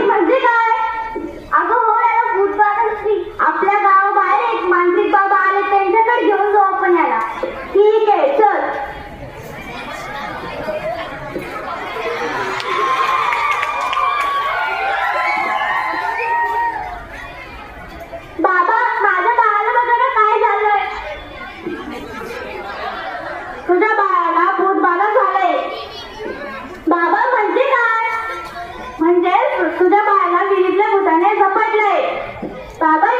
म्हणजे काय? अगं हो, याला भूतबाधा. आपल्या गावाबाहेर एक मानसिक बाबा आले, त्यांच्याकडे घेऊन जाऊ आपण याला. ठीक आहे, चल. बाबा, माझ्या बाळाला बघा ना काय झालंय. तुझ्या बाळाला भूतबाधा झालंय. बाबा म्हणजे काय? म्हणजे तुझ्या बाळाला विहिरीतल्या भूताने झपटलंय. बाबा